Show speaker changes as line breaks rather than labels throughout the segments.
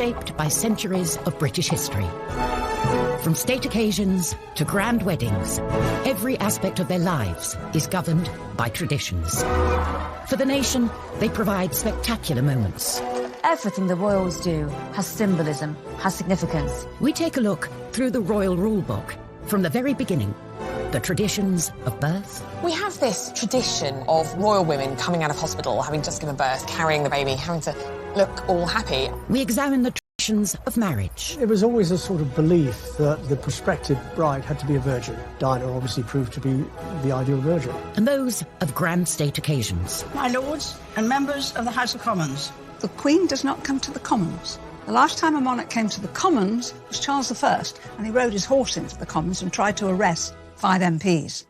shaped by centuries of British history. From state occasions to grand weddings, every aspect of their lives is governed by traditions. For the nation, they provide spectacular moments.
Everything the royals do has symbolism, has significance.
We take a look through the Royal Rulebook from the very beginning. The traditions of birth.
We have this tradition of royal women coming out of hospital, having just given birth, carrying the baby, having to look all happy.
We examine the traditions of marriage.
It was always a sort of belief that the prospective bride had to be a virgin. Diana obviously proved to be the ideal virgin.
And those of grand state occasions.
My lords and members of the House of Commons.
The Queen does not come to the Commons. The last time a monarch came to the Commons was Charles I, and he rode his horse into the Commons and tried to arrest 5 MPs.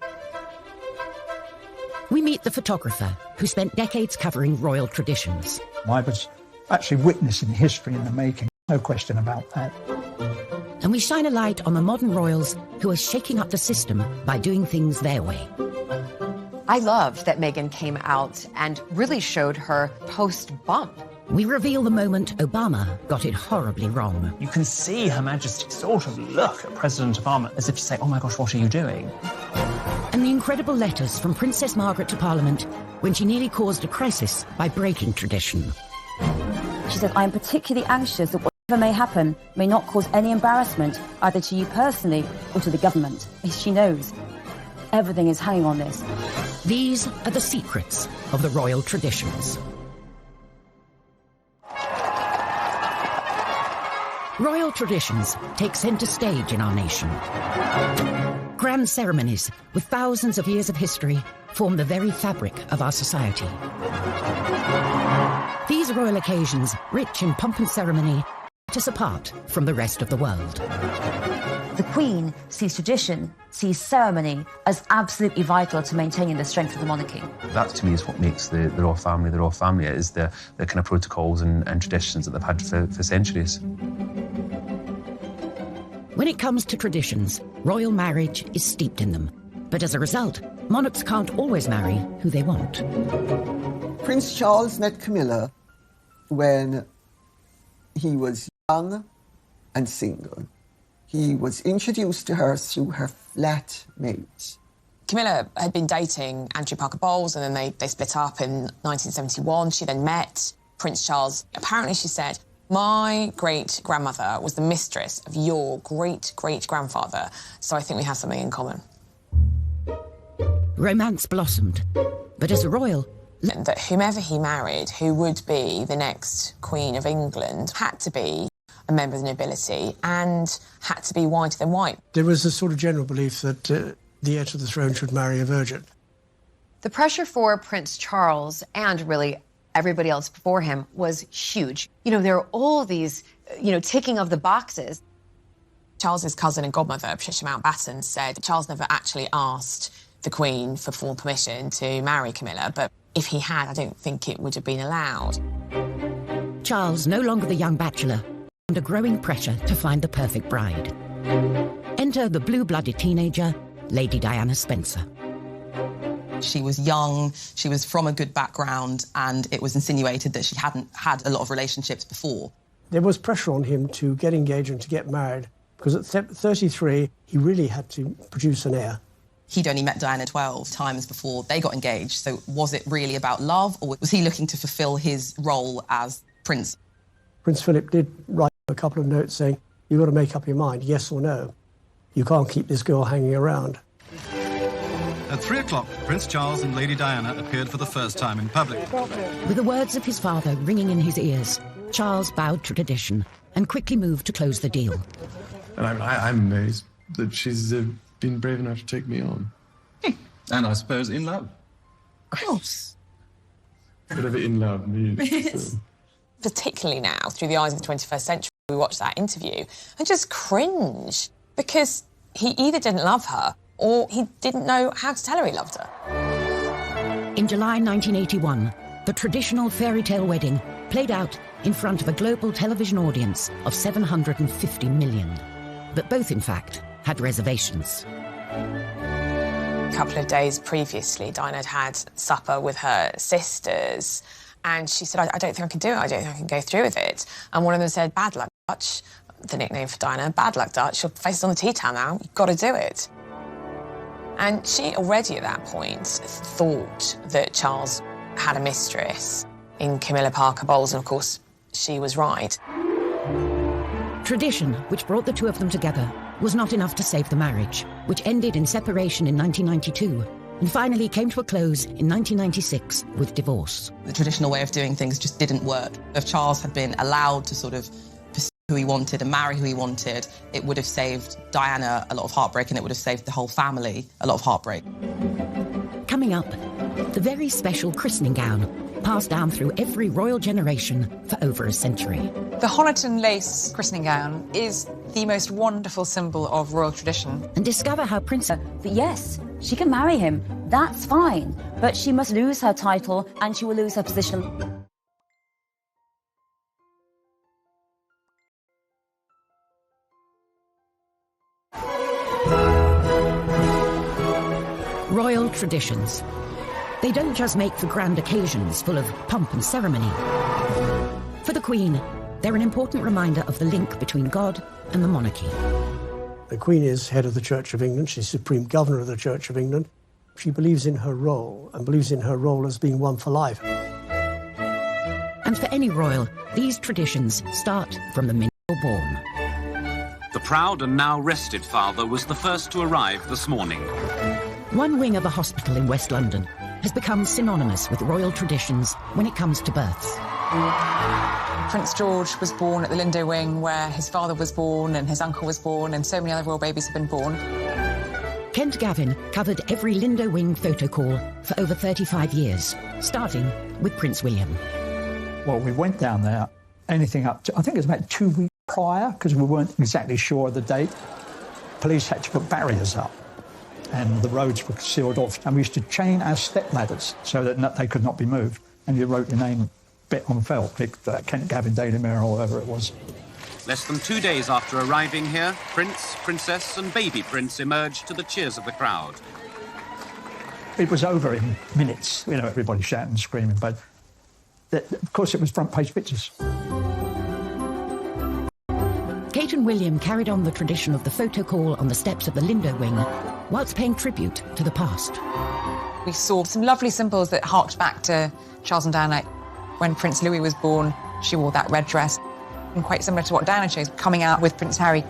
We meet the photographer who spent decades covering royal traditions.
I was actually witnessing history in the making, no question about that.
And we shine a light on the modern royals who are shaking up the system by doing things their way.
I loved that Meghan came out and really showed her post-bump.
We reveal the moment Obama got it horribly wrong.
You can see Her Majesty sort of look at President Obama as if to say, oh my gosh, what are you doing?
And the incredible letters from Princess Margaret to Parliament when she nearly caused a crisis by breaking tradition.
She said, I am particularly anxious that whatever may happen may not cause any embarrassment either to you personally or to the government. She knows everything is hanging on this.
These are the secrets of the royal traditions. Royal traditions take centre stage in our nation. Grand ceremonies with thousands of years of history form the very fabric of our society. These royal occasions, rich in pomp and ceremony, set us apart from the rest of the world.
The Queen sees tradition, sees ceremony as absolutely vital to maintaining the strength of the monarchy.
That, to me, is what makes the royal family the royal family. It is the kind of protocols and traditions that they've had for centuries.
When it comes to traditions, royal marriage is steeped in them. But as a result, monarchs can't always marry who they want.
Prince Charles met Camilla when he was young and single. He was introduced to her through her flatmate.
Camilla had been dating Andrew Parker Bowles, and then they split up in 1971. She then met Prince Charles. Apparently, she said, my great-grandmother was the mistress of your great-great-grandfather, so I think we have something in common.
Romance blossomed, but as a royal...
That whomever he married, who would be the next Queen of England, had to be a member of the nobility and had to be whiter than white.
There was a sort of general belief that the heir to the throne should marry a virgin.
The pressure for Prince Charles, and really everybody else before him, was huge. You know, there are all these, ticking of the boxes.
Charles's cousin and godmother, Patricia Mountbatten, said Charles never actually asked the Queen for full permission to marry Camilla, but if he had, I don't think it would have been allowed.
Charles, no longer the young bachelor, under growing pressure to find the perfect bride. Enter the blue-blooded teenager, Lady Diana Spencer.
She was young, she was from a good background, and it was insinuated that she hadn't had a lot of relationships before.
There was pressure on him to get engaged and to get married, because at 33, he really had to produce an heir.
He'd only met Diana 12 times before they got engaged, so was it really about love, or was he looking to fulfil his role as prince?
Prince Philip did write a couple of notes saying, you've got to make up your mind, yes or no. You can't keep this girl hanging around.
At 3 o'clock, Prince Charles and Lady Diana appeared for the first time in public.
With the words of his father ringing in his ears, Charles bowed to tradition and quickly moved to close the deal.
And I'm amazed that she's been brave enough to take me on.
And I suppose in love.
Of course.
Whatever in love means.
Particularly now, through the eyes of the 21st century, we watch that interview and just cringe, because he either didn't love her or he didn't know how to tell her he loved her.
In July 1981, the traditional fairy tale wedding played out in front of a global television audience of 750 million. But both, in fact, had reservations.
A couple of days previously, Diana had had supper with her sisters, And she said, I don't think I can do it. I don't think I can go through with it. And one of them said, bad luck, Dutch, the nickname for Diana, bad luck, Dutch. Your face is on the tea towel now. You've got to do it. And she already at that point thought that Charles had a mistress in Camilla Parker Bowles, and of course, she was right.
Tradition, which brought the two of them together, was not enough to save the marriage, which ended in separation in 1992 and finally came to a close in 1996 with divorce.
The traditional way of doing things just didn't work. If Charles had been allowed to sort of pursue who he wanted and marry who he wanted, it would have saved Diana a lot of heartbreak, and it would have saved the whole family a lot of heartbreak.
Coming up, the very special christening gown, passed down through every royal generation for over a century.
The Honiton lace christening gown is the most wonderful symbol of royal tradition.
And discover how Princess...
Yes, she can marry him, that's fine, but she must lose her title and she will lose her position.
Royal traditions. They don't just make for grand occasions full of pomp and ceremony. For the Queen, they're an important reminder of the link between God and the monarchy.
The Queen is head of the Church of England. She's Supreme Governor of the Church of England. She believes in her role, and believes in her role as being one for life.
And for any royal, these traditions start from the minute you're born.
The proud and now rested father was the first to arrive this morning.
One wing of a hospital in West London has become synonymous with royal traditions when it comes to births.
Prince George was born at the Lindo Wing, where his father was born and his uncle was born, and so many other royal babies have been born.
Kent Gavin covered every Lindo Wing photo call for over 35 years, starting with Prince William.
Well, we went down there, anything up to, I think it was about 2 weeks prior, because we weren't exactly sure of the date. Police had to put barriers up, and the roads were sealed off, and we used to chain our step ladders so that they could not be moved, and you wrote your name bit on felt, Kent Gavin, Daily Mirror, or whatever it was.
Less than 2 days after arriving here, Prince, Princess and baby Prince emerged to the cheers of the crowd.
It was over in minutes, you know, everybody shouting and screaming, but of course it was front page pictures.
Kate and William carried on the tradition of the photo call on the steps of the Lindo Wing, whilst paying tribute to the past.
We saw some lovely symbols that harked back to Charles and Diana. When Prince Louis was born, she wore that red dress, and quite similar to what Diana chose, coming out with Prince Harry.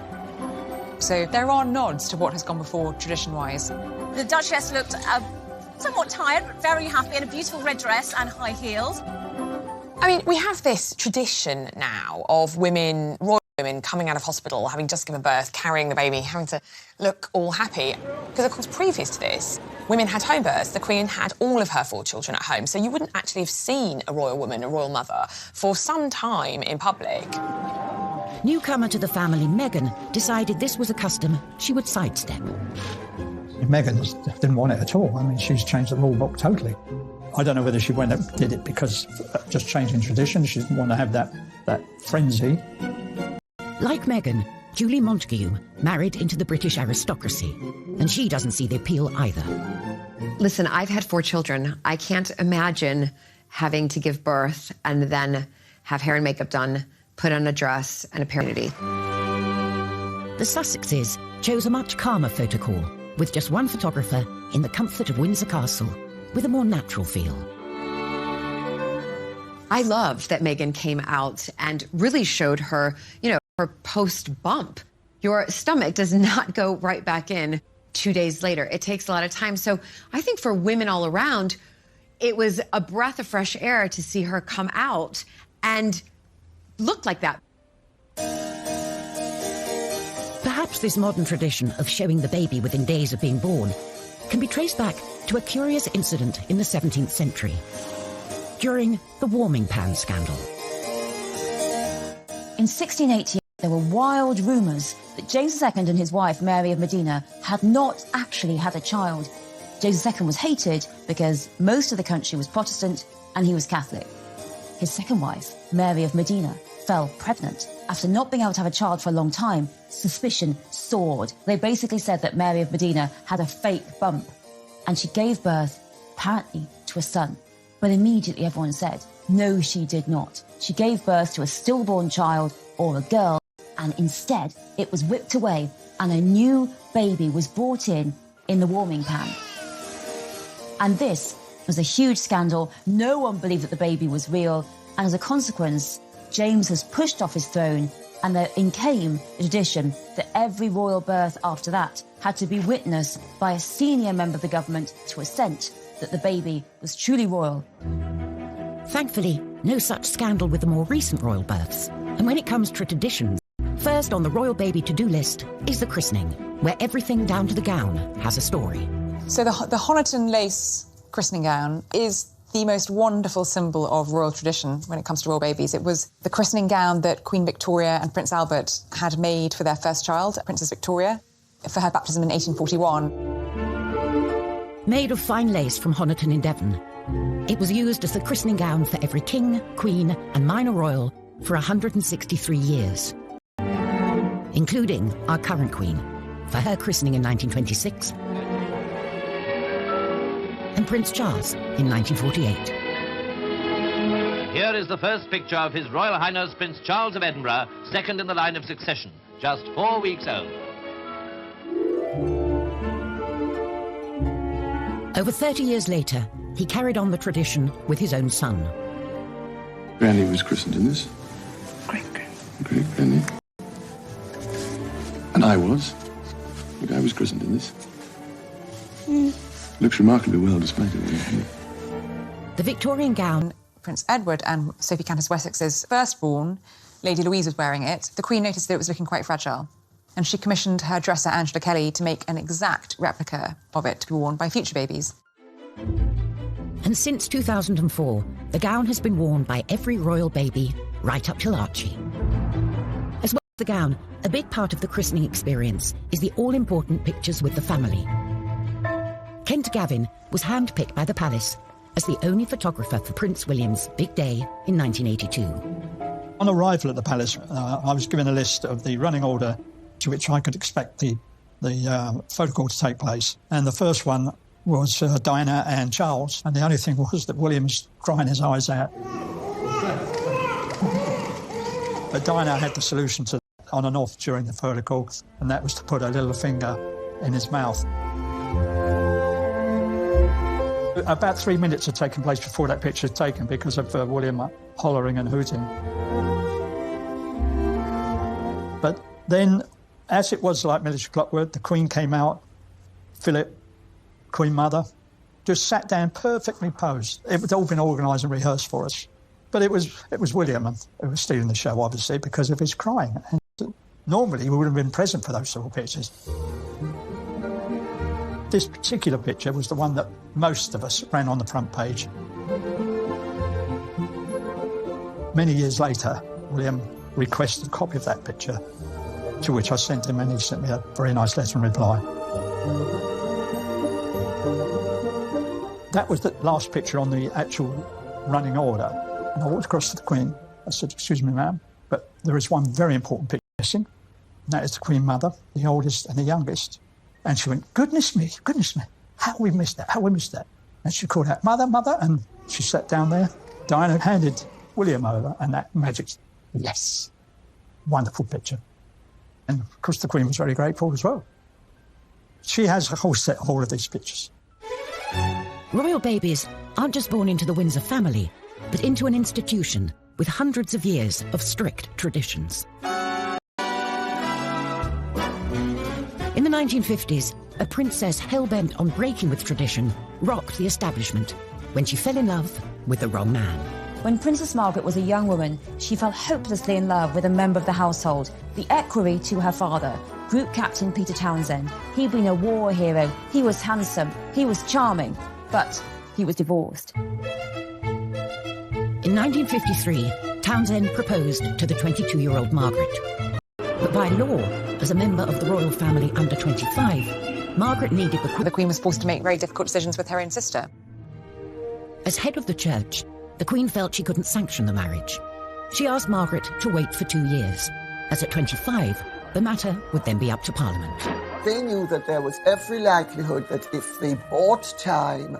So there are nods to what has gone before, tradition-wise.
The Duchess looked somewhat tired, but very happy in a beautiful red dress and high heels.
I mean, we have this tradition now of women, royal women, coming out of hospital, having just given birth, carrying the baby, having to look all happy. Because, of course, previous to this, women had home births. The Queen had all of her 4 children at home, so you wouldn't actually have seen a royal woman, a royal mother, for some time in public.
Newcomer to the family, Meghan, decided this was a custom she would sidestep.
Meghan didn't want it at all. I mean, she's changed the rule book totally. I don't know whether she went and did it because just changing tradition. She didn't want to have that frenzy.
Like Meghan, Julie Montagu married into the British aristocracy, and she doesn't see the appeal either.
Listen, I've had 4 children. I can't imagine having to give birth and then have hair and makeup done, put on a dress and a parentage.
The Sussexes chose a much calmer photo call, with just one photographer in the comfort of Windsor Castle, with a more natural feel.
I loved that Meghan came out and really showed her, you know, her post-bump. Your stomach does not go right back in 2 days later. It takes a lot of time. So I think for women all around, it was a breath of fresh air to see her come out and look like that.
Perhaps this modern tradition of showing the baby within days of being born can be traced back to a curious incident in the 17th century, during the warming pan scandal.
In 1688, there were wild rumours that James II and his wife, Mary of Modena, had not actually had a child. James II was hated because most of the country was Protestant and he was Catholic. His second wife, Mary of Modena, fell pregnant. After not being able to have a child for a long time, suspicion soared. They basically said that Mary of Modena had a fake bump, and she gave birth, apparently, to a son. But immediately everyone said No, she did not. She gave birth to a stillborn child, or a girl, and instead it was whipped away and a new baby was brought in the warming pan. And this was a huge scandal. No one believed that the baby was real, and as a consequence, James was pushed off his throne, and therein came the tradition that every royal birth after that had to be witnessed by a senior member of the government to assent that the baby was truly royal.
Thankfully, no such scandal with the more recent royal births. And when it comes to traditions, first on the royal baby to-do list is the christening, where everything down to the gown has a story.
So the Honiton lace christening gown is the most wonderful symbol of royal tradition when it comes to royal babies. It was the christening gown that Queen Victoria and Prince Albert had made for their first child, Princess Victoria, for her baptism in 1841.
Made of fine lace from Honiton in Devon, it was used as the christening gown for every king, queen and minor royal for 163 years, including our current queen, for her christening in 1926, and Prince Charles in 1948.
Here is the first picture of His Royal Highness Prince Charles of Edinburgh, second in the line of succession, just 4 weeks old.
Over 30 years later, he carried on the tradition with his own son.
Granny was christened in this. Great-granny. And I was. Look, I was christened in this. Looks remarkably well despite it.
The Victorian gown.
Prince Edward and Sophie Countess Wessex's firstborn, Lady Louise, was wearing it. The Queen noticed that it was looking quite fragile, and she commissioned her dresser, Angela Kelly, to make an exact replica of it to be worn by future babies.
And since 2004, the gown has been worn by every royal baby, right up till Archie. As well as the gown, a big part of the christening experience is the all-important pictures with the family. Kent Gavin was handpicked by the palace as the only photographer for Prince William's big day in 1982.
On arrival at the palace, I was given a list of the running order to which I could expect the photo call to take place. And the first one was Diana and Charles, and the only thing was that William was crying his eyes out. But Diana had the solution to that on and off during the photo call, and that was to put her little finger in his mouth. About 3 minutes had taken place before that picture was taken because of William hollering and hooting. But then, as it was like military clockwork, the Queen came out, Philip, Queen Mother, just sat down perfectly posed. It had all been organised and rehearsed for us. But it was William who was stealing the show, obviously, because of his crying. And normally we would have been present for those sort of pictures. This particular picture was the one that most of us ran on the front page. Many years later, William requested a copy of that picture, to which I sent him, and he sent me a very nice letter in reply. That was the last picture on the actual running order. And I walked across to the Queen. I said, "Excuse me, ma'am, but there is one very important picture missing, and that is the Queen Mother, the oldest and the youngest." And she went, goodness me, how we missed that, And she called out, "Mother, Mother," and she sat down there. Diana handed William over, and that magic, yes, wonderful picture. And of course the Queen was very grateful as well. She has a whole set of all of these pictures.
Royal babies aren't just born into the Windsor family, but into an institution with hundreds of years of strict traditions. In the 1950s, a princess hell-bent on breaking with tradition rocked the establishment when she fell in love with the wrong man.
When Princess Margaret was a young woman, she fell hopelessly in love with a member of the household, the equerry to her father, Group Captain Peter Townsend. He'd been a war hero, he was handsome, he was charming, but he was divorced.
In 1953, Townsend proposed to the 22-year-old Margaret. But by law, as a member of the royal family under 25, Margaret needed
the Queen was forced to make very difficult decisions with her own sister.
As head of the church, the Queen felt she couldn't sanction the marriage. She asked Margaret to wait for 2 years, as at 25, the matter would then be up to Parliament.
They knew that there was every likelihood that if they bought time,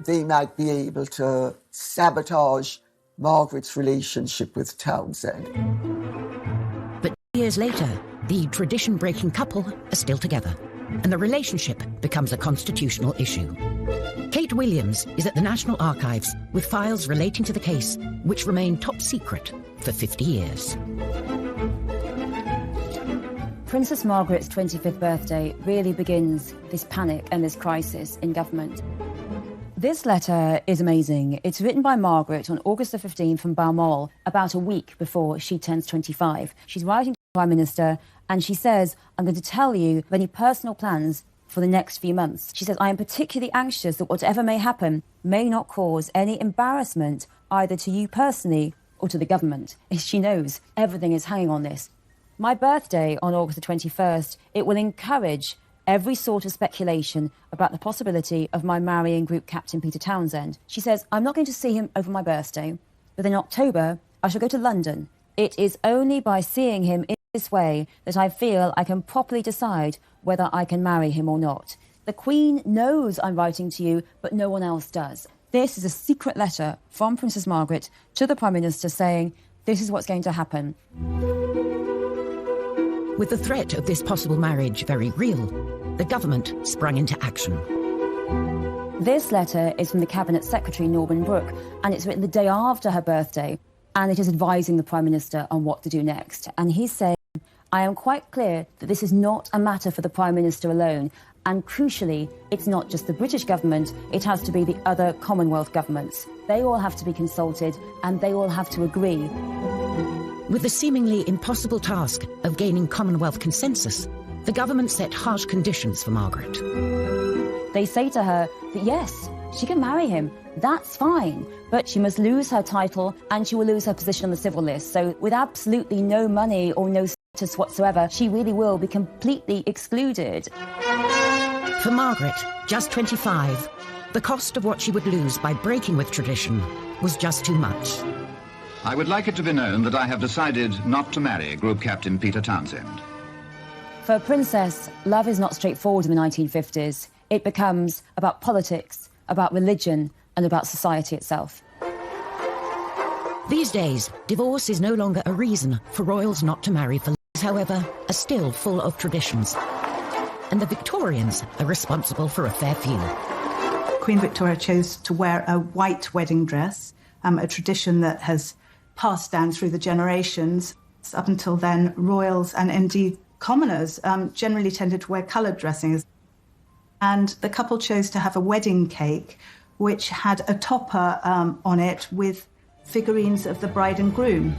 they might be able to sabotage Margaret's relationship with Townsend.
But years later, the tradition-breaking couple are still together, and the relationship becomes a constitutional issue. Kate Williams is at the National Archives with files relating to the case, which remain top secret for 50 years.
Princess Margaret's 25th birthday really begins this panic and this crisis in government. This letter is amazing. It's written by Margaret on August the 15th from Balmoral, about a week before she turns 25. She's writing to the Prime Minister, and she says, I'm going to tell you of any personal plans for the next few months. She says, I am particularly anxious that whatever may happen may not cause any embarrassment either to you personally or to the government. She knows everything is hanging on this. My birthday on August the 21st, it will encourage every sort of speculation about the possibility of my marrying Group Captain Peter Townsend. She says, I'm not going to see him over my birthday, but in October, I shall go to London. It is only by seeing him in this way that I feel I can properly decide whether I can marry him or not. The Queen knows I'm writing to you, but no one else does. This is a secret letter from Princess Margaret to the Prime Minister saying, this is what's going to happen.
With the threat of this possible marriage very real, the government sprung into action.
This letter is from the Cabinet Secretary, Norman Brooke, and it's written the day after her birthday, and it is advising the Prime Minister on what to do next. And he's saying, I am quite clear that this is not a matter for the Prime Minister alone, and crucially, it's not just the British government, it has to be the other Commonwealth governments. They all have to be consulted, and they all have to agree.
With the seemingly impossible task of gaining Commonwealth consensus, the government set harsh conditions for Margaret.
They say to her that yes, she can marry him, that's fine, but she must lose her title and she will lose her position on the civil list. So with absolutely no money or no status whatsoever, she really will be completely excluded.
For Margaret, just 25, the cost of what she would lose by breaking with tradition was just too much.
I would like it to be known that I have decided not to marry Group Captain Peter Townsend.
For a princess, love is not straightforward in the 1950s. It becomes about politics, about religion, and about society itself.
These days, divorce is no longer a reason for royals not to marry. For however, are still full of traditions. And the Victorians are responsible for a fair few.
Queen Victoria chose to wear a white wedding dress, a tradition that has passed down through the generations. Up until then, royals and indeed commoners generally tended to wear coloured dressings. And the couple chose to have a wedding cake which had a topper on it with figurines of the bride and groom.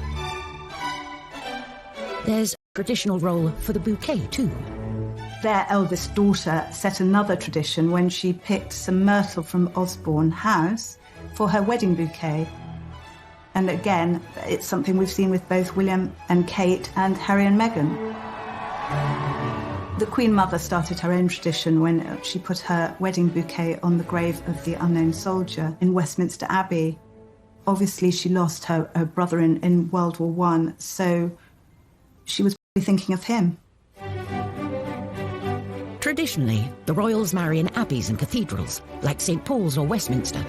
There's a traditional role for the bouquet too.
Their eldest daughter set another tradition when she picked some myrtle from Osborne House for her wedding bouquet. And again, it's something we've seen with both William and Kate and Harry and Meghan. The Queen Mother started her own tradition when she put her wedding bouquet on the grave of the unknown soldier in Westminster Abbey. Obviously, she lost her brother in World War I, so she was probably thinking of him.
Traditionally, the royals marry in abbeys and cathedrals, like St. Paul's or Westminster.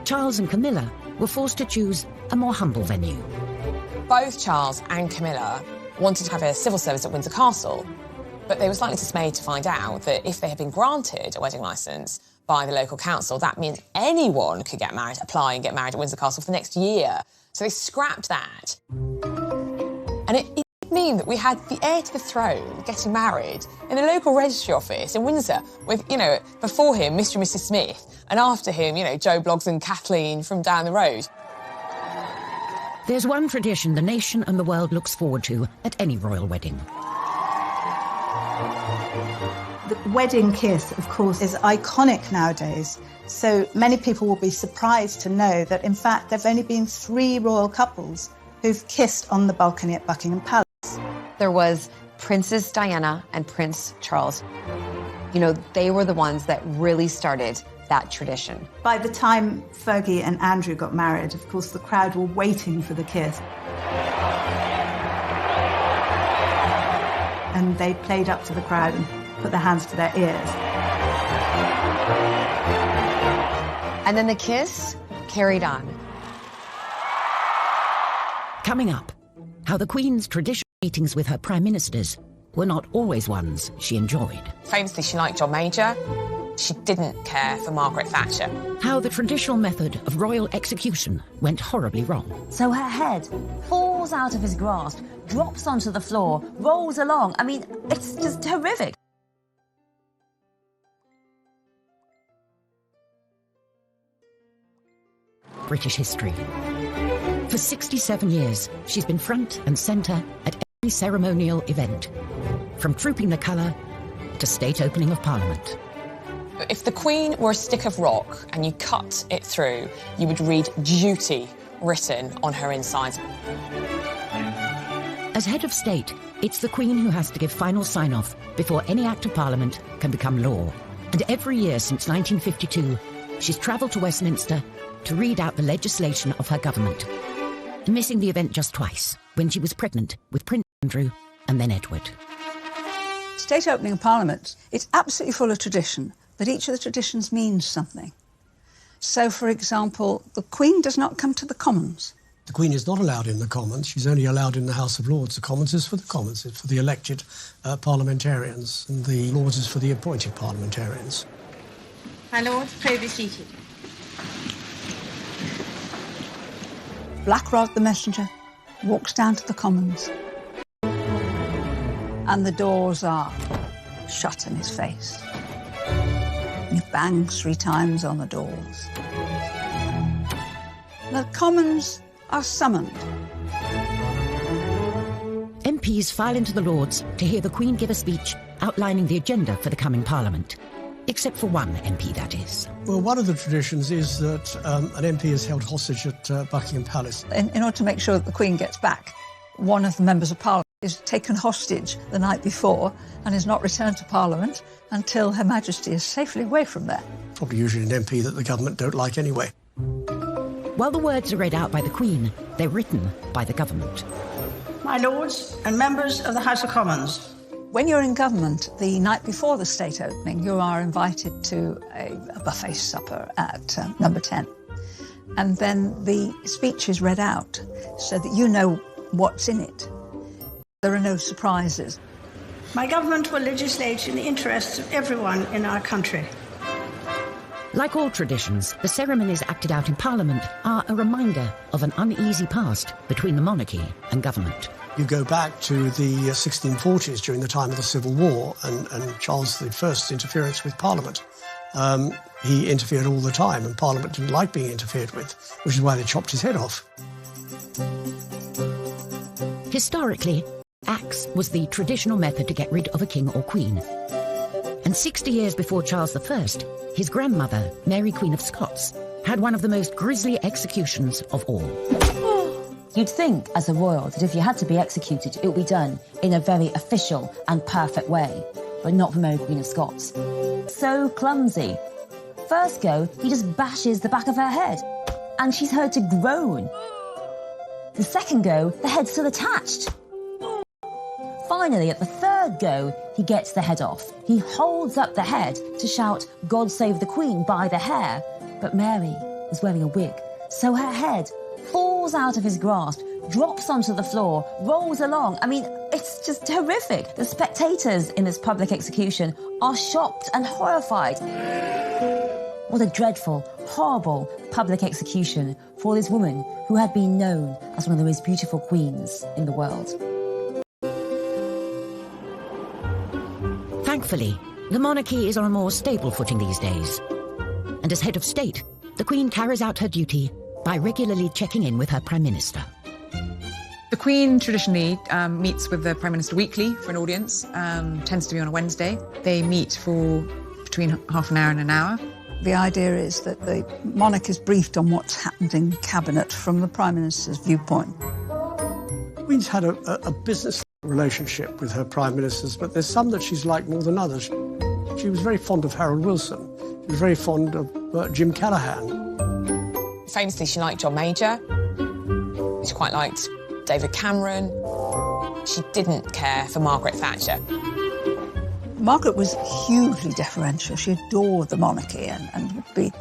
Charles and Camilla were forced to choose a more humble venue.
Both Charles and Camilla wanted to have a civil service at Windsor Castle, but they were slightly dismayed to find out that if they had been granted a wedding licence by the local council, that means anyone could get married, apply and get married at Windsor Castle for the next year. So they scrapped that. And it would mean that we had the heir to the throne getting married in a local registry office in Windsor with, you know, before him, Mr. and Mrs. Smith, and after him, you know, Joe Bloggs and Kathleen from down the road.
There's one tradition the nation and the world looks forward to at any royal wedding.
The wedding kiss, of course, is iconic nowadays. So many people will be surprised to know that, in fact, there have only been 3 royal couples who've kissed on the balcony at Buckingham Palace.
There was Princess Diana and Prince Charles. You know, they were the ones that really started that tradition.
By the time Fergie and Andrew got married, of course, the crowd were waiting for the kiss. And they played up to the crowd and put their hands to their ears.
And then the kiss carried on.
Coming up, how the Queen's traditional meetings with her prime ministers were not always ones she enjoyed.
Famously, she liked John Major. She didn't care for Margaret Thatcher.
How the traditional method of royal execution went horribly wrong.
So her head falls out of his grasp, drops onto the floor, rolls along. I mean, it's just horrific.
British history. For 67 years, she's been front and centre at every ceremonial event, from trooping the colour to state opening of Parliament.
If the Queen were a stick of rock and you cut it through, you would read duty written on her insides.
As head of state, it's the Queen who has to give final sign-off before any act of Parliament can become law. And every year since 1952, she's travelled to Westminster to read out the legislation of her government, missing the event just twice, when she was pregnant with Prince Andrew and then Edward.
State opening of Parliament, it's absolutely full of tradition, but each of the traditions means something. So, for example, the Queen does not come to the Commons.
The Queen is not allowed in the Commons. She's only allowed in the House of Lords. The Commons is for the Commons. It's for the elected parliamentarians, and the Lords is for the appointed parliamentarians.
My Lord, pray be seated.
Black Rod the messenger walks down to the Commons, and the doors are shut in his face. He bangs 3 times on the doors. The Commons are summoned.
MPs file into the Lords to hear the Queen give a speech outlining the agenda for the coming Parliament. Except for one MP, that is.
Well, one of the traditions is that an MP is held hostage at Buckingham Palace.
In order to make sure that the Queen gets back, one of the members of Parliament is taken hostage the night before and is not returned to Parliament until Her Majesty is safely away from there.
Probably usually an MP that the government don't like anyway.
While the words are read out by the Queen, they're written by the government.
My Lords and members of the House of Commons.
When you're in government, the night before the state opening, you are invited to a buffet supper at number 10. And then the speech is read out so that you know what's in it. There are no surprises.
My government will legislate in the interests of everyone in our country.
Like all traditions, the ceremonies acted out in Parliament are a reminder of an uneasy past between the monarchy and government.
You go back to the 1640s during the time of the Civil War and Charles I's interference with Parliament. He interfered all the time, and Parliament didn't like being interfered with, which is why they chopped his head off.
Historically, axe was the traditional method to get rid of a king or queen. And 60 years before Charles I, his grandmother, Mary Queen of Scots, had one of the most grisly executions of all.
You'd think, as a royal, that if you had to be executed, it would be done in a very official and perfect way, but not for Mary Queen of Scots. So clumsy. First go, he just bashes the back of her head, and she's heard to groan. The second go, the head's still attached. Finally, at the third go, he gets the head off. He holds up the head to shout, "God save the Queen," by the hair. But Mary was wearing a wig, so her head falls out of his grasp, drops onto the floor, rolls along. I mean, it's just horrific. The spectators in this public execution are shocked and horrified. What a dreadful, horrible public execution for this woman who had been known as one of the most beautiful queens in the world.
Thankfully, the monarchy is on a more stable footing these days. And as head of state, the Queen carries out her duty by regularly checking in with her Prime Minister.
The Queen traditionally meets with the Prime Minister weekly for an audience, tends to be on a Wednesday. They meet for between half an hour and an hour.
The idea is that the monarch is briefed on what's happened in Cabinet from the Prime Minister's viewpoint.
The Queen's had a business relationship with her Prime Ministers, but there's some that she's liked more than others. She was very fond of Harold Wilson. She was very fond of Jim Callaghan.
Famously, she liked John Major. She quite liked David Cameron. She didn't care for Margaret Thatcher.
Margaret was hugely deferential. She adored the monarchy and would be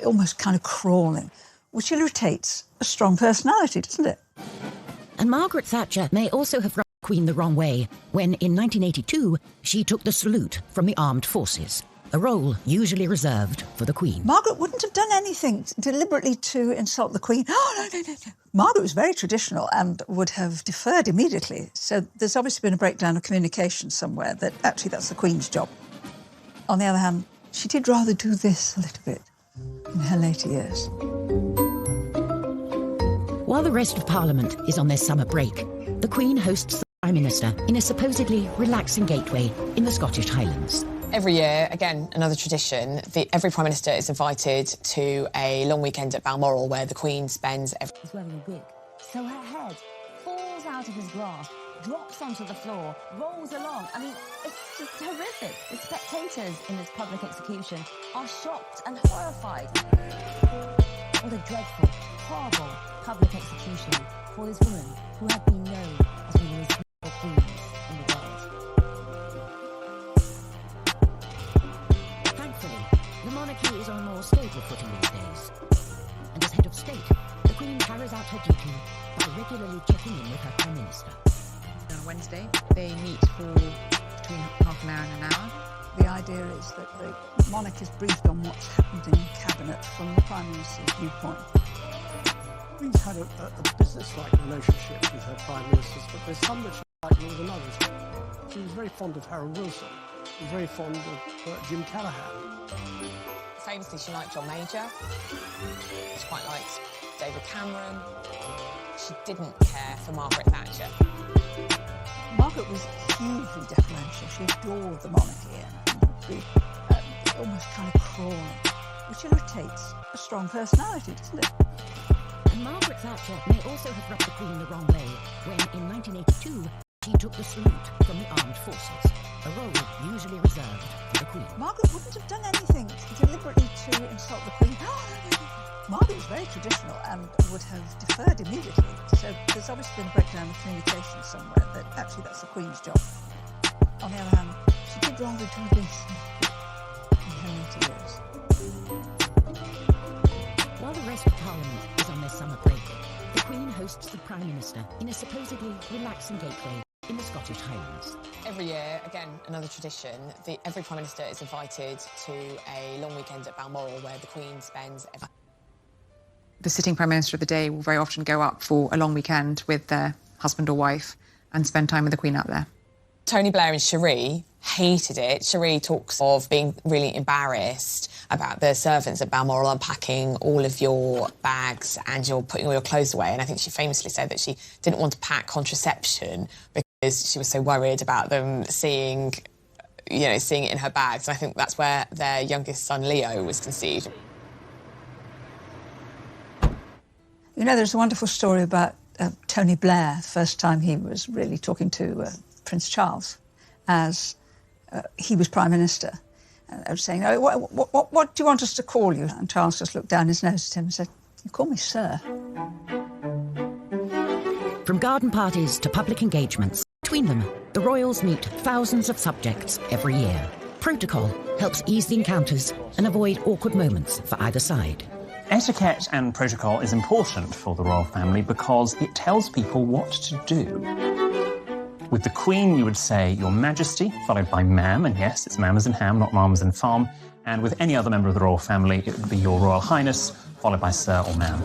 almost kind of crawling, which irritates a strong personality, doesn't it?
And Margaret Thatcher may also have rubbed the Queen the wrong way when, in 1982, she took the salute from the armed forces, a role usually reserved for the Queen.
Margaret wouldn't have done anything deliberately to insult the Queen. Oh, no. Margaret was very traditional and would have deferred immediately. So there's obviously been a breakdown of communication somewhere that actually that's the Queen's job. On the other hand, she did rather do this a little bit in her later years.
While the rest of Parliament is on their summer break, the Queen hosts the Prime Minister in a supposedly relaxing gateway in the Scottish Highlands.
Every year, again, another tradition, every Prime Minister is invited to a long weekend at Balmoral where the Queen spends
She's wearing a wig, so her head falls out of his grasp, drops onto the floor, rolls along. I mean, it's just horrific. The spectators in this public execution are shocked and horrified. What a dreadful, horrible public execution for this woman who had been known as one of the most beautiful queens in the world.
Thankfully, the monarchy is on a more stable footing these days. And as head of state, the Queen carries out her duty by regularly checking in with her Prime Minister.
On Wednesday, they meet for between half an hour and an hour.
The idea is that the monarch is briefed on what's happened in Cabinet from the Prime Minister's viewpoint.
The Queen's had a business-like relationship with her Prime Ministers, but there's some that she liked more than others. She was very fond of Harold Wilson. She was very fond of Jim Callaghan.
Famously, she liked John Major. She quite liked David Cameron. She didn't care for Margaret Thatcher.
Margaret was hugely deferential. She adored the monarchy and would be almost kind of crawling, which irritates a strong personality, doesn't it?
And Margaret Thatcher may also have rubbed the Queen the wrong way when, in 1982, she took the salute from the armed forces, a role usually reserved for the Queen.
Margaret wouldn't have done anything deliberately to insult the Queen. Margaret was very traditional and would have deferred immediately. So there's obviously been a breakdown of communication somewhere that actually that's the Queen's job. On the other hand, she did rather do this in her later years.
While the rest of Parliament is on their summer break, the Queen hosts the Prime Minister in a supposedly relaxing gateway in the Scottish Highlands.
Every year, again, another tradition, every Prime Minister is invited to a long weekend at Balmoral where the Queen spends...
The sitting Prime Minister of the day will very often go up for a long weekend with their husband or wife and spend time with the Queen out there.
Tony Blair and Cherie hated it. Cherie talks of being really embarrassed about the servants at Balmoral unpacking all of your bags and you're putting all your clothes away. And I think she famously said that she didn't want to pack contraception because she was so worried about them seeing it in her bags. And I think that's where their youngest son, Leo, was conceived.
You know, there's a wonderful story about Tony Blair, the first time he was really talking to Prince Charles as he was Prime Minister. And I was saying, oh, what do you want us to call you? And Charles just looked down his nose at him and said, you call me Sir.
From garden parties to public engagements, between them, the royals meet thousands of subjects every year. Protocol helps ease the encounters and avoid awkward moments for either side.
Etiquette and protocol is important for the royal family because it tells people what to do. With the Queen, you would say, Your Majesty, followed by Ma'am, and yes, it's Ma'am as in ham, not Ma'am as in farm. And with any other member of the royal family, it would be Your Royal Highness, followed by Sir or Ma'am.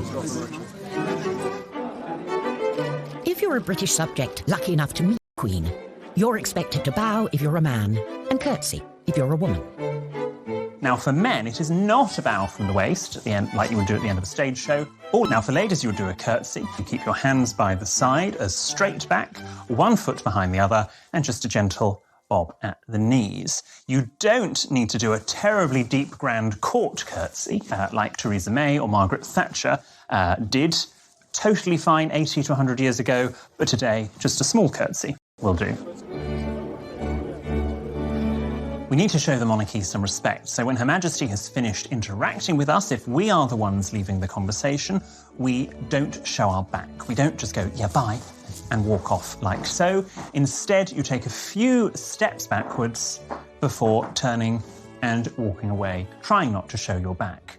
If you're a British subject lucky enough to meet the Queen, you're expected to bow if you're a man and curtsy if you're a woman.
Now, for men, it is not a bow from the waist at the end, like you would do at the end of a stage show. Now, for ladies, you would do a curtsy. You keep your hands by the side, as straight back, one foot behind the other, and just a gentle bob at the knees. You don't need to do a terribly deep, grand court curtsy, like Theresa May or Margaret Thatcher did. Totally fine 80 to 100 years ago, but today, just a small curtsy will do. We need to show the monarchy some respect. So when Her Majesty has finished interacting with us, if we are the ones leaving the conversation, we don't show our back. We don't just go, yeah, bye, and walk off like so. Instead, you take a few steps backwards before turning and walking away, trying not to show your back.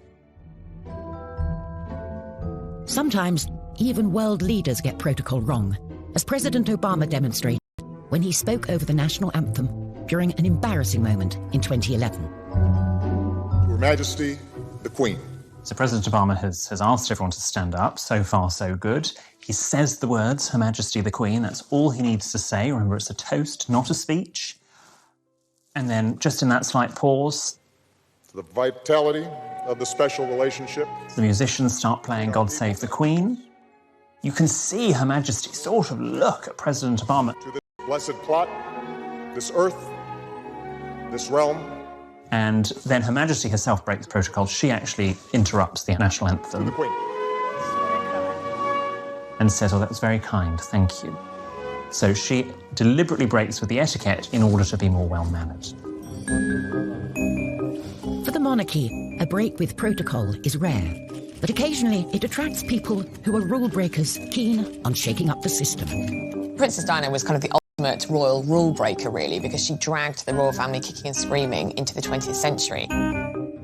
Sometimes, even world leaders get protocol wrong. as President Obama demonstrated when he spoke over the national anthem during an embarrassing moment in 2011.
To Her Majesty, the Queen.
So President Obama has asked everyone to stand up. So far, so good. He says the words, Her Majesty the Queen. That's all he needs to say. Remember, it's a toast, not a speech. And then, just in that slight pause,
To the vitality of the special relationship.
the musicians start playing God Save the Queen. You can see Her Majesty sort of look at President Obama.
To this blessed plot, this earth, this realm.
And then Her Majesty herself breaks protocol. She actually interrupts the national anthem.
The Queen.
And says, oh, that was very kind, thank you. So she deliberately breaks with the etiquette in order to be more well-mannered.
For the monarchy, a break with protocol is rare, but occasionally it attracts people who are rule breakers keen on shaking up the system.
Princess Diana was kind of the ultimate royal rule breaker, really, because she dragged the royal family kicking and screaming into the 20th century.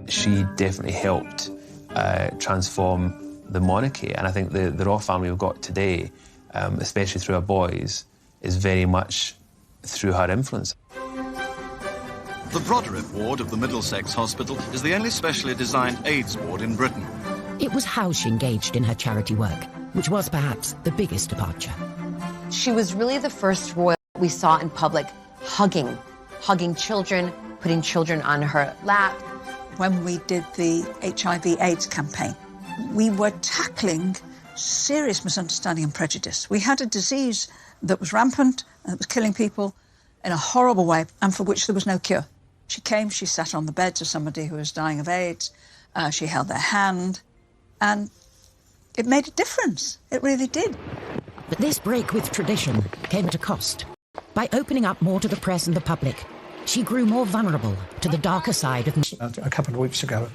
She definitely helped transform the monarchy, and I think the royal family we've got today, especially through our boys, is very much through her influence.
The Broderick ward of the Middlesex Hospital is the only specially designed AIDS ward in Britain.
It was how she engaged in her charity work, which was perhaps the biggest departure.
She was really the first royal we saw in public hugging children, putting children on her lap.
When we did the HIV/AIDS campaign, we were tackling serious misunderstanding and prejudice. We had a disease that was rampant and that was killing people in a horrible way and for which there was no cure. She came, she sat on the beds of somebody who was dying of AIDS, she held their hand, and it made a difference. It really did.
But this break with tradition came at a cost. By opening up more to the press and the public, she grew more vulnerable to the darker side of...
A couple of weeks ago,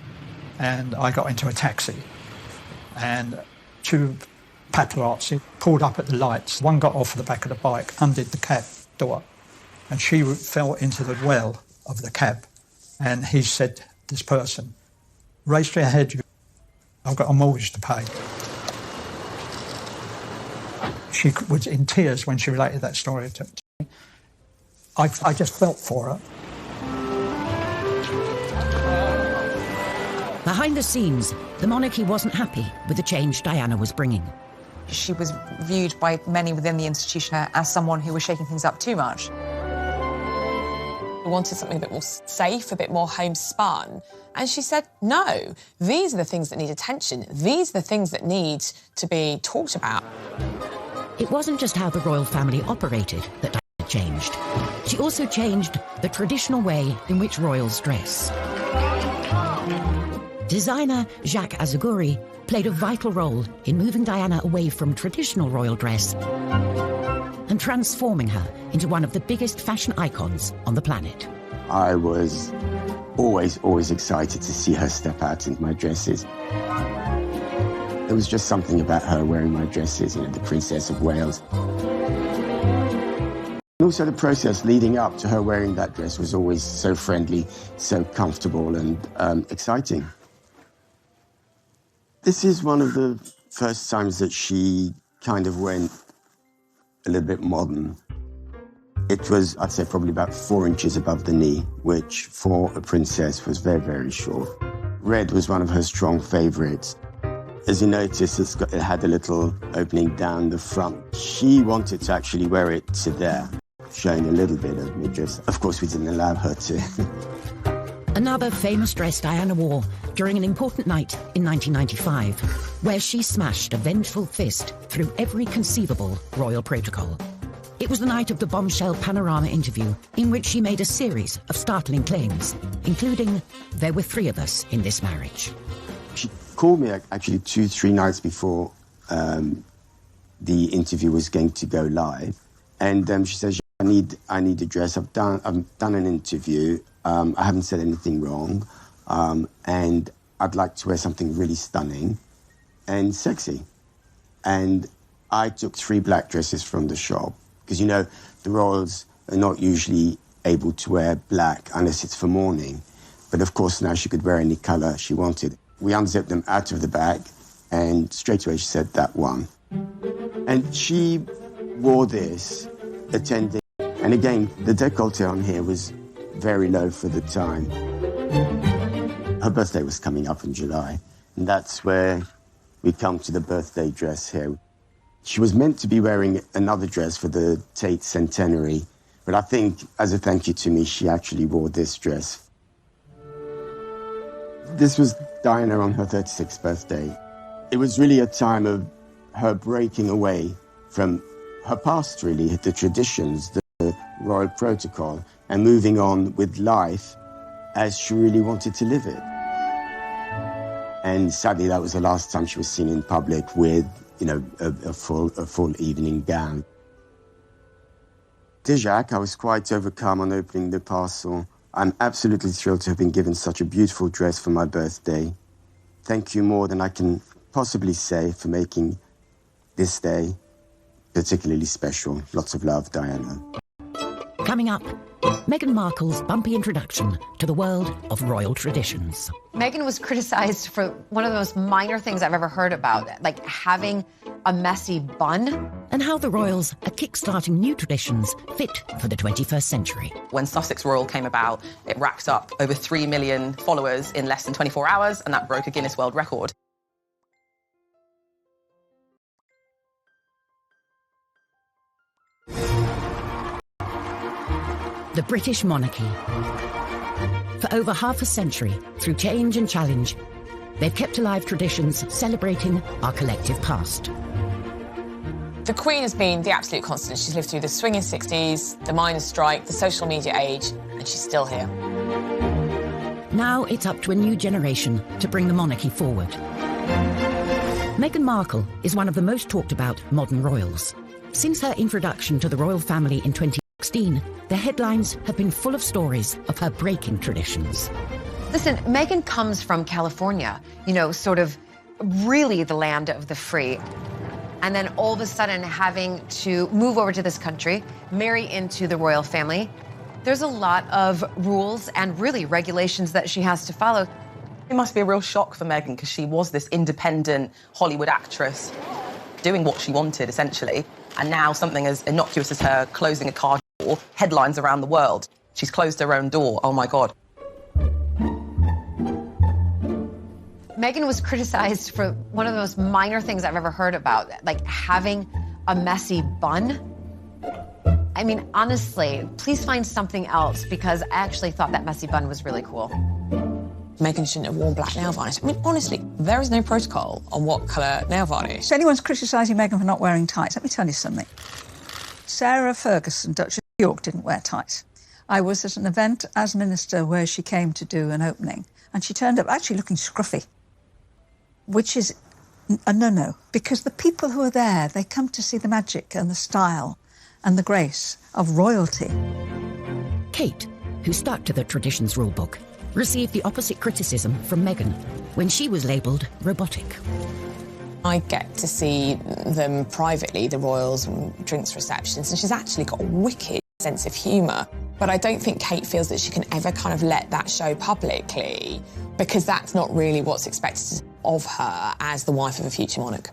and I got into a taxi, and two paparazzi pulled up at the lights. One got off the back of the bike, undid the cab door, and she fell into the well of the cab. And he said, this person, raise your head, I've got a mortgage to pay. She was in tears when she related that story to me. I just felt for her.
Behind the scenes, the monarchy wasn't happy with the change Diana was bringing.
She was viewed by many within the institution as someone who was shaking things up too much.
We wanted something a bit more safe, a bit more homespun. And she said, no, these are the things that need attention. These are the things that need to be talked about.
It wasn't just how the royal family operated that Diana changed. She also changed the traditional way in which royals dress. Designer Jacques Azuguri played a vital role in moving Diana away from traditional royal dress and transforming her into one of the biggest fashion icons on the planet.
I was always excited to see her step out into my dresses. There was just something about her wearing my dresses, you know, the Princess of Wales. And also the process leading up to her wearing that dress was always so friendly, so comfortable and exciting. This is one of the first times that she kind of went a little bit modern. It was, I'd say, probably about 4 inches above the knee, which for a princess was very, very short. Red was one of her strong favorites. As you notice, it had a little opening down the front. She wanted to actually wear it to there, showing a little bit of midriff. Of course, we didn't allow her to.
Another famous dress Diana wore during an important night in 1995, where she smashed a vengeful fist through every conceivable royal protocol. It was the night of the bombshell Panorama interview, in which she made a series of startling claims, including, there were 3 of us in this marriage.
She called me actually 2-3 nights before the interview was going to go live, and she says, I need a dress. I've done an interview. I haven't said anything wrong, and I'd like to wear something really stunning and sexy. And I took 3 black dresses from the shop, because, you know, the royals are not usually able to wear black unless it's for mourning. But of course now she could wear any colour she wanted. We unzipped them out of the bag, and straight away she said, that one. And she wore this, attending. And again, the décolleté on here was very low for the time. Her birthday was coming up in July, and that's where we come to the birthday dress here. She was meant to be wearing another dress for the Tate centenary, but I think, as a thank you to me, she actually wore this dress. This was Diana on her 36th birthday. It was really a time of her breaking away from her past, really, the traditions, the royal protocol, and moving on with life as she really wanted to live it. And sadly, that was the last time she was seen in public with, you know, a full evening gown. Dear Jacques, I was quite overcome on opening the parcel. I'm absolutely thrilled to have been given such a beautiful dress for my birthday. Thank you more than I can possibly say for making this day particularly special. Lots of love, Diana.
Coming up, Meghan Markle's bumpy introduction to the world of royal traditions.
Meghan was criticized for one of the most minor things I've ever heard about, like having a messy bun.
And how the royals are kickstarting new traditions fit for the 21st century.
When Sussex Royal came about, it racked up over 3 million followers in less than 24 hours, and that broke a Guinness World Record.
The British monarchy. For over half a century, through change and challenge, they've kept alive traditions celebrating our collective past.
The Queen has been the absolute constant. She's lived through the swinging 60s, the miners' strike, the social media age, and she's still here.
Now it's up to a new generation to bring the monarchy forward. Meghan Markle is one of the most talked about modern royals. Since her introduction to the royal family in 2016, the headlines have been full of stories of her breaking traditions.
Listen, Meghan comes from California, you know, sort of really the land of the free. And then all of a sudden having to move over to this country, marry into the royal family. There's a lot of rules and really regulations that she has to follow.
It must be a real shock for Meghan because she was this independent Hollywood actress doing what she wanted, essentially. And now something as innocuous as her closing a car door, headlines around the world. She's closed her own door. Oh, my God.
Meghan was criticized for one of the most minor things I've ever heard about, like having a messy bun. I mean, honestly, please find something else, because I actually thought that messy bun was really cool.
Meghan shouldn't have worn black nail varnish. I mean, honestly, there is no protocol on what colour nail varnish.
If anyone's criticising Meghan for not wearing tights, let me tell you something. Sarah Ferguson, Duchess of York, didn't wear tights. I was at an event as minister where she came to do an opening, and she turned up actually looking scruffy, which is a no-no, because the people who are there, they come to see the magic and the style and the grace of royalty.
Kate, who stuck to the traditions rulebook, received the opposite criticism from Meghan when she was labelled robotic.
I get to see them privately, the royals, and drinks receptions, and she's actually got a wicked sense of humour. But I don't think Kate feels that she can ever kind of let that show publicly, because that's not really what's expected of her as the wife of a future monarch.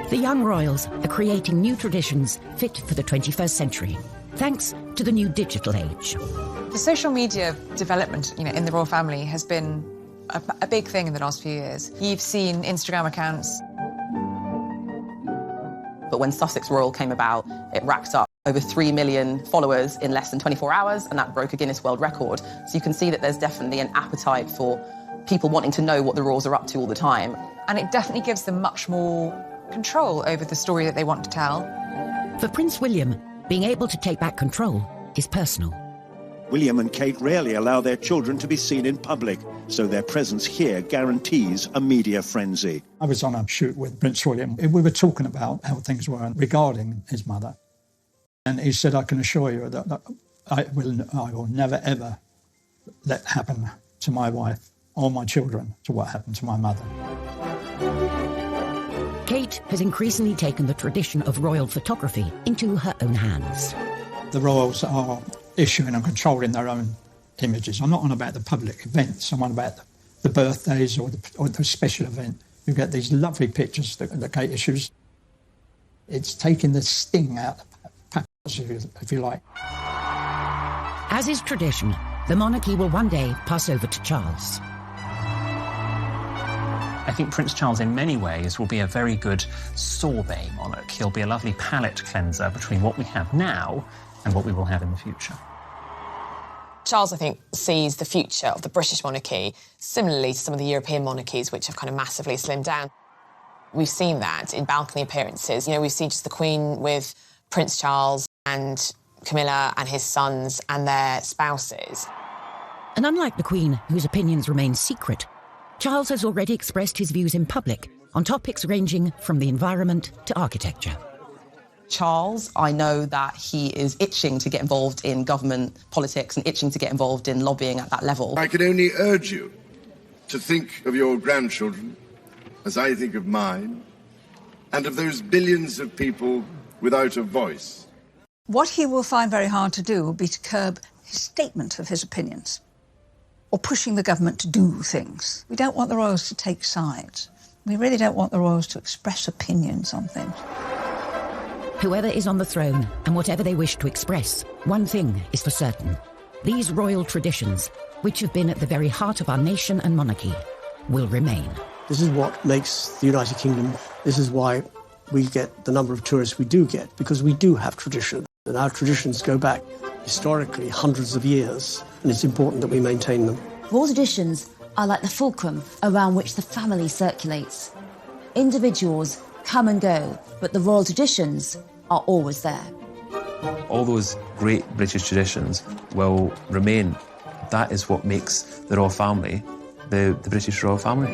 The young royals are creating new traditions fit for the 21st century, thanks to the new digital age.
The social media development, you know, in the royal family has been a big thing in the last few years. You've seen Instagram accounts.
But when Sussex Royal came about, it racked up over 3 million followers in less than 24 hours, and that broke a Guinness World Record. So you can see that there's definitely an appetite for people wanting to know what the royals are up to all the time.
And it definitely gives them much more control over the story that they want to tell.
For Prince William, being able to take back control is personal.
William and Kate rarely allow their children to be seen in public, so their presence here guarantees a media frenzy.
I was on a shoot with Prince William. We were talking about how things were regarding his mother. And he said, I can assure you that I will never, ever let happen to my wife or my children to what happened to my mother.
Kate has increasingly taken the tradition of royal photography into her own hands.
The royals are issuing and controlling their own images. I'm not on about the public events. I'm on about the birthdays or the special event. You get these lovely pictures that Kate issues. It's taking the sting out of the pathos, if you like.
As is tradition, the monarchy will one day pass over to Charles.
I think Prince Charles, in many ways, will be a very good sorbet monarch. He'll be a lovely palate cleanser between what we have now and what we will have in the future.
Charles, I think, sees the future of the British monarchy similarly to some of the European monarchies, which have kind of massively slimmed down. We've seen that in balcony appearances. You know, we've seen just the Queen with Prince Charles and Camilla and his sons and their spouses.
And unlike the Queen, whose opinions remain secret, Charles has already expressed his views in public on topics ranging from the environment to architecture.
Charles, I know that he is itching to get involved in government politics and itching to get involved in lobbying at that level.
I can only urge you to think of your grandchildren as I think of mine, and of those billions of people without a voice.
What he will find very hard to do will be to curb his statement of his opinions, or pushing the government to do things. We don't want the royals to take sides. We really don't want the royals to express opinions on things.
Whoever is on the throne, and whatever they wish to express, one thing is for certain. These royal traditions, which have been at the very heart of our nation and monarchy, will remain.
This is what makes the United Kingdom, this is why we get the number of tourists we do get, because we do have tradition. And our traditions go back historically hundreds of years, and it's important that we maintain them.
Royal traditions are like the fulcrum around which the family circulates. Individuals come and go, but the royal traditions are always there.
All those great British traditions will remain. That is what makes the royal family the British royal family.